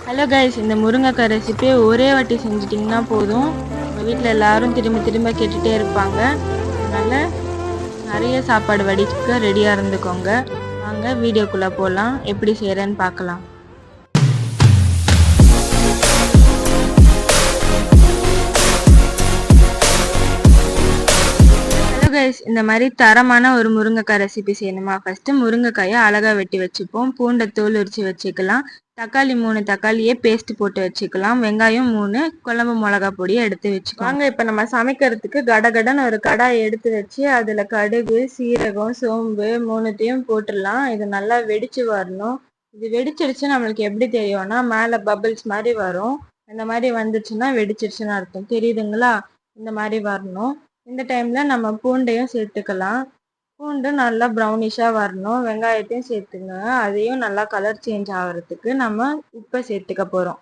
Hello guys, இந்த முருங்கைக்காய் ரெசிபியை ஒரே வாட்டி செஞ்சிட்டிங்கன்னா போதும். உங்கள் வீட்டில் எல்லாரும் திரும்ப திரும்ப கேட்டுகிட்டே இருப்பாங்க. அதனால் நிறைய சாப்பாடு வடிக்க ரெடியாக இருந்துக்கோங்க. வாங்க வீடியோக்குள்ளே போகலாம். எப்படி செய்கிறேன்னு பார்க்கலாம். ஹலோ கைஸ், இந்த மாதிரி தரமான ஒரு முருங்கைக்காய் ரெசிபி செய்யணுமா? ஃபஸ்ட்டு முருங்கைக்காயை அழகாக வெட்டி வச்சுப்போம். பூண்டை தோல் உரித்து வச்சுக்கலாம். தக்காளி 3 தக்காளியே பேஸ்ட் போட்டு வச்சுக்கலாம். வெங்காயம் 3, குழம்பு மிளகா பொடியை எடுத்து வச்சுக்கலாம். வாங்க இப்போ நம்ம சமைக்கிறதுக்கு கடகடன்னு ஒரு கடாயை எடுத்து வச்சு அதில் கடுகு, சீரகம், சோம்பு 3த்தையும் போட்டுடலாம். இது நல்லா வெடிச்சு வரணும். இது வெடிச்சிருச்சு நம்மளுக்கு எப்படி தெரியும்னா, மேலே பபிள்ஸ் மாதிரி வரும். இந்த மாதிரி வந்துச்சுன்னா வெடிச்சிருச்சுன்னு அர்த்தம். தெரியுதுங்களா? இந்த மாதிரி வரணும். இந்த டைமில் நம்ம பூண்டையும் சேர்த்துக்கலாம். பூண்டு நல்லா ப்ரௌனிஷாக வரணும். வெங்காயத்தையும் சேர்த்துங்க. அதையும் நல்லா கலர் சேஞ்ச் ஆகிறதுக்கு நம்ம உப்பை சேர்த்துக்க போகிறோம்.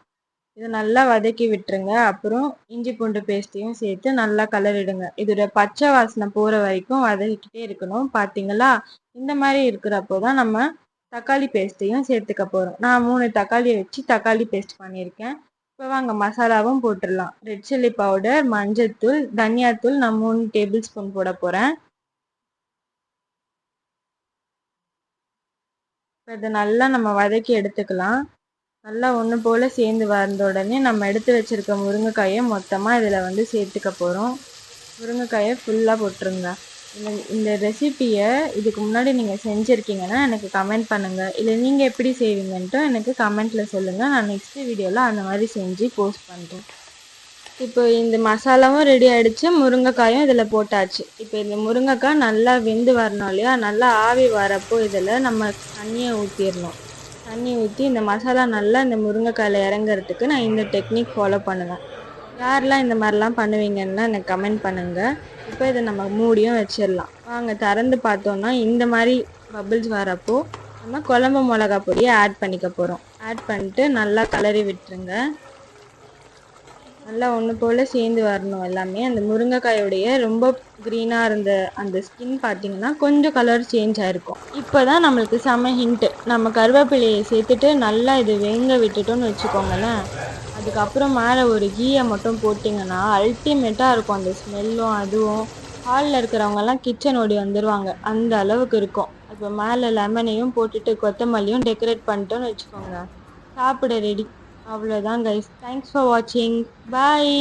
இதை நல்லா வதக்கி விட்டுருங்க. அப்புறம் இஞ்சி பூண்டு பேஸ்ட்டையும் சேர்த்து நல்லா கலரிடுங்க. இதோட பச்சை வாசனை போகிற வரைக்கும் வதக்கிட்டே இருக்கணும். பார்த்தீங்களா? இந்த மாதிரி இருக்கிறப்போ தான் நம்ம தக்காளி பேஸ்ட்டையும் சேர்த்துக்க போகிறோம். நான் 3 தக்காளியை வச்சு தக்காளி பேஸ்ட் பண்ணியிருக்கேன். இப்போ வாங்க மசாலாவும் போட்டுடலாம். ரெட் சில்லி பவுடர், மஞ்சள்தூள், தனியாத்தூள் நான் 3 டேபிள் ஸ்பூன் போட போகிறேன். இதை நல்லா நம்ம வதக்கி எடுத்துக்கலாம். நல்லா ஒன்று போல் சேர்ந்து வந்த உடனே நம்ம எடுத்து வச்சுருக்க முருங்கைக்காயை மொத்தமாக இதில் சேர்த்துக்க போகிறோம். முருங்கைக்காயை ஃபுல்லாக போட்டுருங்க. இந்த ரெசிப்பியை இதுக்கு முன்னாடி நீங்கள் செஞ்சுருக்கீங்கன்னா எனக்கு கமெண்ட் பண்ணுங்கள். இல்லை நீங்கள் எப்படி செய்வீங்கன்ட்டு எனக்கு கமெண்ட்டில் சொல்லுங்கள். நான் நெக்ஸ்ட் வீடியோவில் அந்த மாதிரி செஞ்சு போஸ்ட் பண்ணுறேன். இப்போ இந்த மசாலாவும் ரெடி ஆகிடுச்சு. முருங்கைக்காயும் இதில் போட்டாச்சு. இப்போ இந்த முருங்கைக்காய் நல்லா வெந்து வரணும் இல்லையா? நல்லா ஆவி வரப்போ இதில் நம்ம தண்ணியை ஊற்றிடணும். தண்ணி ஊற்றி இந்த மசாலா நல்லா இந்த முருங்கைக்காயில் இறங்குறதுக்கு நான் இந்த டெக்னிக் ஃபாலோ பண்ணுவேன். யாரெல்லாம் இந்த மாதிரிலாம் பண்ணுவீங்கன்னா எனக்கு கமெண்ட் பண்ணுங்கள். இப்போ இதை நம்ம மூடியும் வச்சிடலாம். வாங்க திறந்து பார்த்தோன்னா இந்த மாதிரி பபிள்ஸ் வரப்போ நம்ம குழம்பு மிளகா பொடியை ஆட் பண்ணிக்க போகிறோம். ஆட் பண்ணிட்டு நல்லா கலரி விட்டுருங்க. நல்லா ஒன்று போல் சேர்ந்து வரணும் எல்லாமே. அந்த முருங்கைக்காயோடைய ரொம்ப க்ரீனாக இருந்த அந்த ஸ்கின் பார்த்திங்கன்னா கொஞ்சம் கலர் சேஞ்ச் ஆகிருக்கும். இப்போ தான் நம்மளுக்கு செம ஹிண்ட்டு. நம்ம கருவேப்பிலையை சேர்த்துட்டு நல்லா இது வேங்க விட்டுட்டோன்னு வச்சுக்கோங்களேன். அதுக்கப்புறம் மேலே ஒரு கீயை மட்டும் போட்டிங்கன்னா அல்டிமேட்டாக இருக்கும். அந்த ஸ்மெல்லும் அதுவும் ஹாலில் இருக்கிறவங்கெல்லாம் கிச்சன் ஓடி வந்துடுவாங்க. அந்த அளவுக்கு இருக்கும். இப்போ மேலே லெமனையும் போட்டுட்டு கொத்தமல்லியும் டெக்கரேட் பண்ணிட்டோன்னு வச்சுக்கோங்க. சாப்பிட ரெடி. அவ்வளோதான் கைஸ். தேங்க்ஸ் ஃபார் வாட்சிங். பாய்.